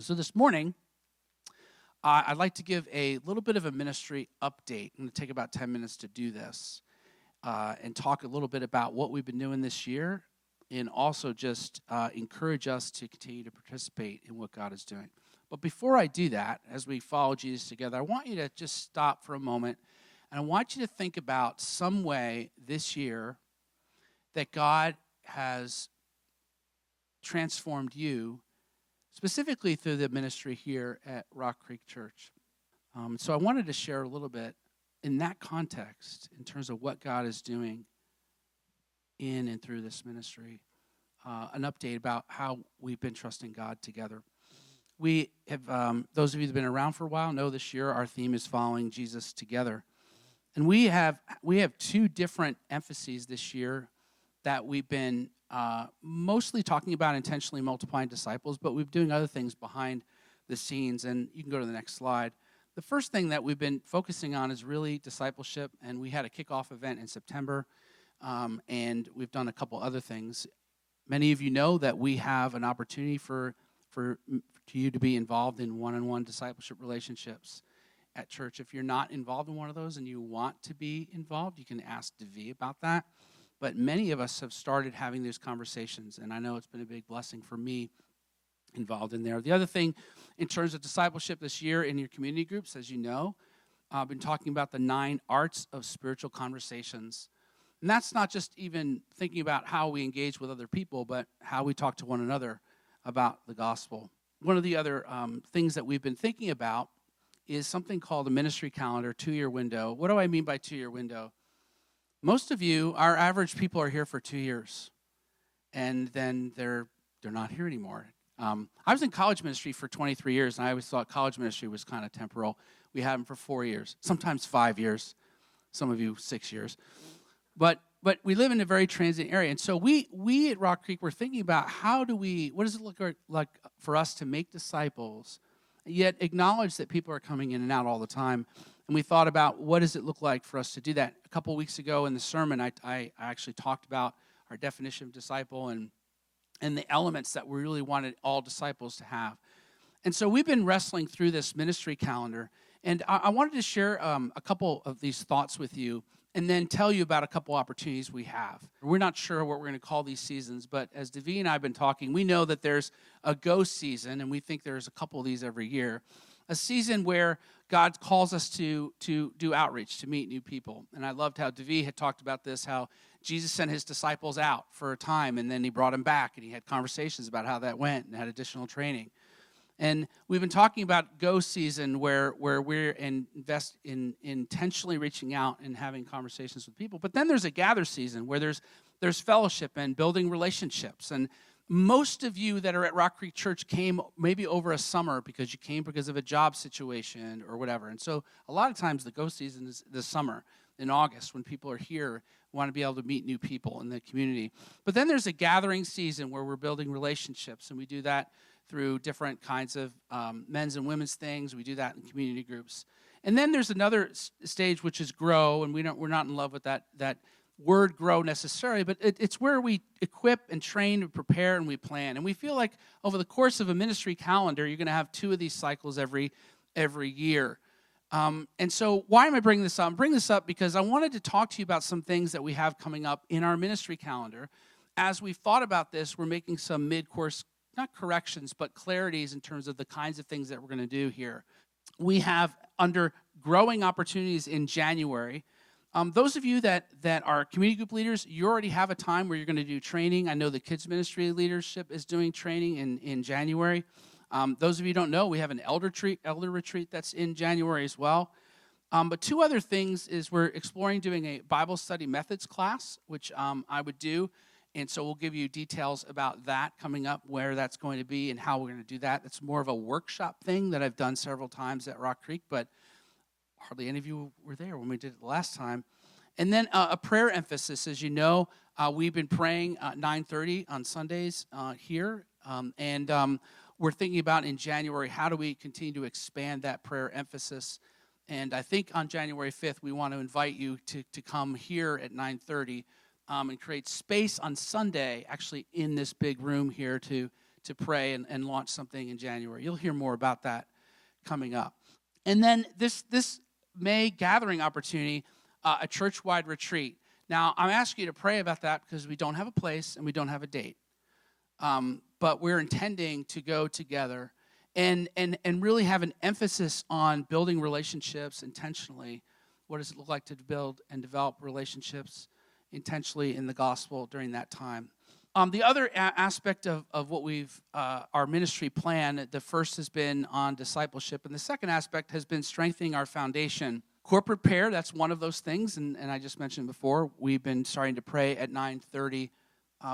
So this morning, I'd like to give a little bit of a ministry update. I'm going to take about 10 minutes to do this and talk a little bit about what we've been doing this year and also just encourage us to continue to participate in what God is doing. But before I do that, as we follow Jesus together, I want you to just stop for a moment and I want you to think about some way this year that God has transformed you, specifically through the ministry here at Rock Creek Church. So I wanted to share a little bit in that context in terms of what God is doing in and through this ministry, an update about how we've been trusting God together. We have, those of you that have been around for a while know this year our theme is following Jesus together. And we have two different emphases this year that we've been mostly talking about intentionally multiplying disciples, but we've been doing other things behind the scenes, and you can go to the next slide. The first thing that we've been focusing on is really discipleship, and we had a kickoff event in September, and we've done a couple other things. Many of you know that we have an opportunity for you to be involved in one-on-one discipleship relationships at church. If you're not involved in one of those and you want to be involved, you can ask Devi about that. But many of us have started having those conversations, and I know it's been a big blessing for me involved in there. The other thing, in terms of discipleship this year in your community groups, as you know, I've been talking about the 9 arts of spiritual conversations. And that's not just even thinking about how we engage with other people, but how we talk to one another about the gospel. One of the other things that we've been thinking about is something called a ministry calendar, 2-year window. What do I mean by 2-year window? Most of you, our average people are here for 2 years, and then they're not here anymore. I was in college ministry for 23 years, and I always thought college ministry was kind of temporal. We had them for 4 years, sometimes 5 years, some of you 6 years. But we live in a very transient area, and so we at Rock Creek were thinking about what does it look like for us to make disciples, yet acknowledge that people are coming in and out all the time. And we thought about what does it look like for us to do that. A couple weeks ago in the sermon, I actually talked about our definition of disciple and the elements that we really wanted all disciples to have. And so we've been wrestling through this ministry calendar, and I wanted to share a couple of these thoughts with you and then tell you about a couple opportunities we have. We're not sure what we're going to call these seasons, but as Devi and I have been talking, we know that there's a go season, and we think there's a couple of these every year. A season where God calls us to do outreach, to meet new people. And I loved how Devi had talked about this, how Jesus sent his disciples out for a time, and then he brought them back, and he had conversations about how that went and had additional training. And we've been talking about go season where we're invest in intentionally reaching out and having conversations with people. But then there's a gather season where there's fellowship and building relationships. And most of you that are at Rock Creek Church came maybe over a summer because you came because of a job situation or whatever. And so a lot of times the go season is this summer in August when people are here, want to be able to meet new people in the community. But then there's a gathering season where we're building relationships, and we do that through different kinds of men's and women's things. We do that in community groups. And then there's another stage, which is grow, and we're not in love with that word grow necessarily, but it's where we equip and train and prepare and we plan. And we feel like over the course of a ministry calendar, you're going to have 2 of these cycles every year. And so why am I bringing this up? I'm bringing this up because I wanted to talk to you about some things that we have coming up in our ministry calendar. As we've thought about this, we're making some mid-course, not corrections, but clarities in terms of the kinds of things that we're going to do here. We have under growing opportunities in January. Those of you that are community group leaders, you already have a time where you're going to do training. I know the kids ministry leadership is doing training in January. Those of you who don't know, we have an elder retreat that's in January as well. But 2 other things is we're exploring doing a Bible study methods class, which I would do. And so we'll give you details about that coming up, where that's going to be and how we're going to do that. It's more of a workshop thing that I've done several times at Rock Creek, but hardly any of you were there when we did it the last time. And then a prayer emphasis. As you know, we've been praying at 9:30 on Sundays here. And we're thinking about in January, how do we continue to expand that prayer emphasis? And I think on January 5th, we want to invite you to come here at 9:30 and create space on Sunday, actually in this big room here to to pray and launch something in January. You'll hear more about that coming up. And then this May gathering opportunity, a church-wide retreat. Now, I'm asking you to pray about that because we don't have a place and we don't have a date. But we're intending to go together and really have an emphasis on building relationships intentionally. What does it look like to build and develop relationships intentionally in the gospel during that time? The other aspect of what we've, our ministry plan, the first has been on discipleship, and the second aspect has been strengthening our foundation. Corporate prayer, that's one of those things, and I just mentioned before, we've been starting to pray at 9:30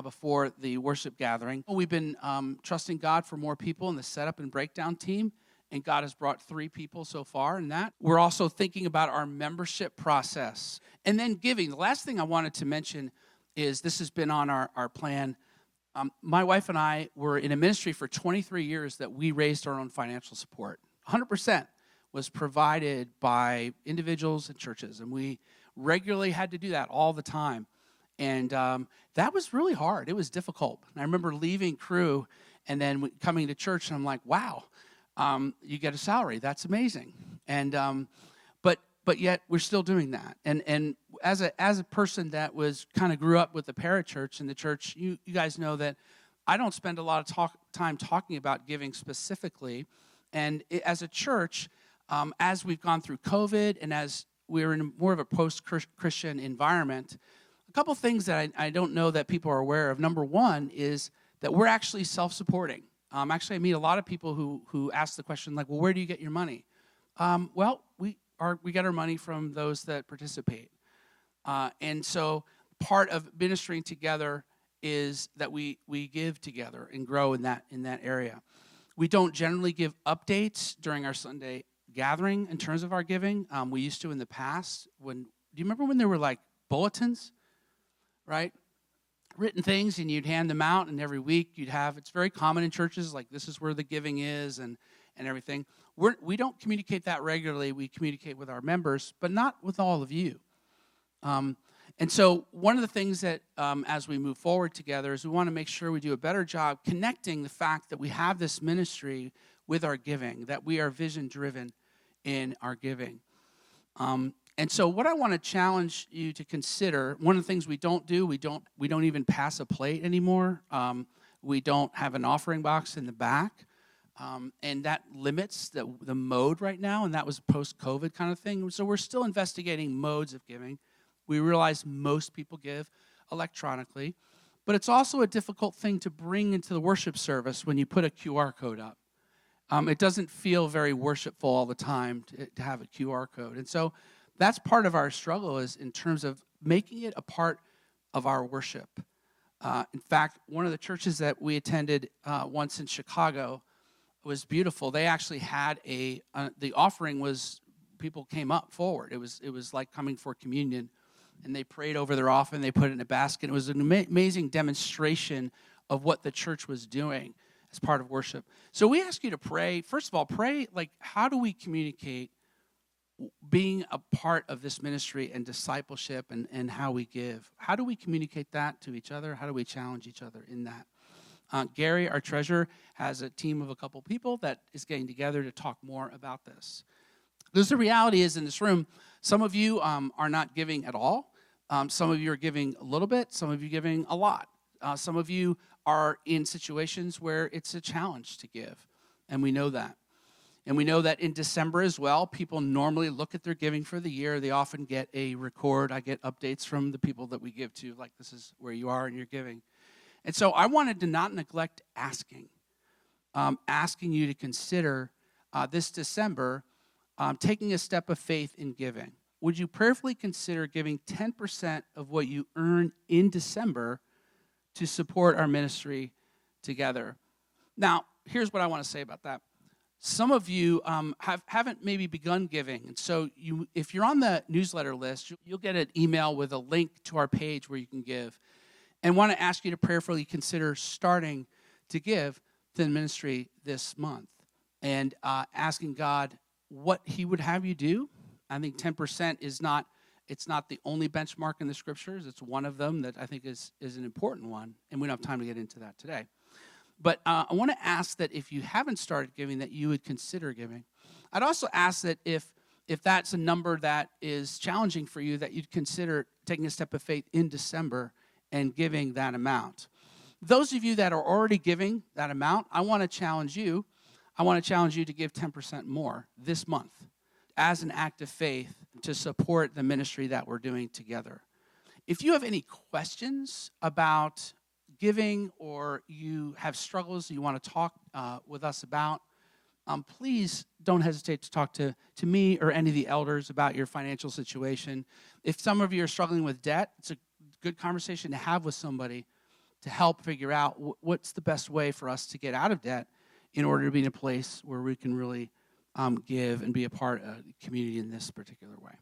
before the worship gathering. We've been trusting God for more people in the setup and breakdown team, and God has brought 3 people so far in that. We're also thinking about our membership process. And then giving. The last thing I wanted to mention is this has been on our plan. My wife and I were in a ministry for 23 years that we raised our own financial support. 100% was provided by individuals and churches, and we regularly had to do that all the time. And that was really hard. It was difficult. And I remember leaving Cru and then coming to church, and I'm like, wow, you get a salary. That's amazing. And but yet we're still doing that. And as a person that was kind of grew up with the parachurch and the church, you guys know that I don't spend a lot of time talking about giving specifically. And as a church, as we've gone through COVID and as we're in more of a post-Christian environment, a couple things that I don't know that people are aware of. Number one is that we're actually self-supporting. Actually, I meet a lot of people who ask the question, like, well, where do you get your money? Well, we get our money from those that participate. And so part of ministering together is that we give together and grow in that area. We don't generally give updates during our Sunday gathering in terms of our giving. We used to in the past. Do you remember when there were like bulletins, right? Written things, and you'd hand them out, and every week you'd have, it's very common in churches, like this is where the giving is and everything. We don't communicate that regularly. We communicate with our members, but not with all of you. And so one of the things that as we move forward together is we want to make sure we do a better job connecting the fact that we have this ministry with our giving, that we are vision-driven in our giving. And so what I want to challenge you to consider, one of the things we don't do, we don't even pass a plate anymore. We don't have an offering box in the back. And that limits the mode right now, and that was a post-COVID kind of thing. So we're still investigating modes of giving. We realize most people give electronically, but it's also a difficult thing to bring into the worship service when you put a QR code up. It doesn't feel very worshipful all the time to have a QR code. And so that's part of our struggle is in terms of making it a part of our worship. In fact, one of the churches that we attended once in Chicago was beautiful. They actually had the offering was, people came up forward. It was like coming for communion, and they prayed over their offering. They put it in a basket. It was an amazing demonstration of what the church was doing as part of worship. So we ask you to pray. First of all, pray, like, how do we communicate being a part of this ministry and discipleship and how we give? How do we communicate that to each other? How do we challenge each other in that? Gary, our treasurer, has a team of a couple people that is getting together to talk more about this. Because the reality is in this room, some of you are not giving at all. Some of you are giving a little bit. Some of you are giving a lot. Some of you are in situations where it's a challenge to give, and we know that. And we know that in December as well, people normally look at their giving for the year. They often get a record. I get updates from the people that we give to, like this is where you are in your giving. And so I wanted to not neglect asking you to consider this December taking a step of faith in giving. Would you prayerfully consider giving 10% of what you earn in December to support our ministry together? Now, here's what I want to say about that. Some of you haven't maybe begun giving, and so if you're on the newsletter list, you'll get an email with a link to our page where you can give. And want to ask you to prayerfully consider starting to give to the ministry this month and asking God what He would have you do. I think 10% is not the only benchmark in the Scriptures. It's one of them that I think is an important one, and we don't have time to get into that today. But I want to ask that if you haven't started giving, that you would consider giving. I'd also ask that if that's a number that is challenging for you, that you'd consider taking a step of faith in December and giving that amount. Those of you that are already giving that amount, I want to challenge you. I want to challenge you to give 10% more this month as an act of faith to support the ministry that we're doing together. If you have any questions about giving, or you have struggles you want to talk with us about, please don't hesitate to talk to me or any of the elders about your financial situation. If some of you are struggling with debt, it's a good conversation to have with somebody to help figure out what's the best way for us to get out of debt in order to be in a place where we can really give and be a part of the community in this particular way.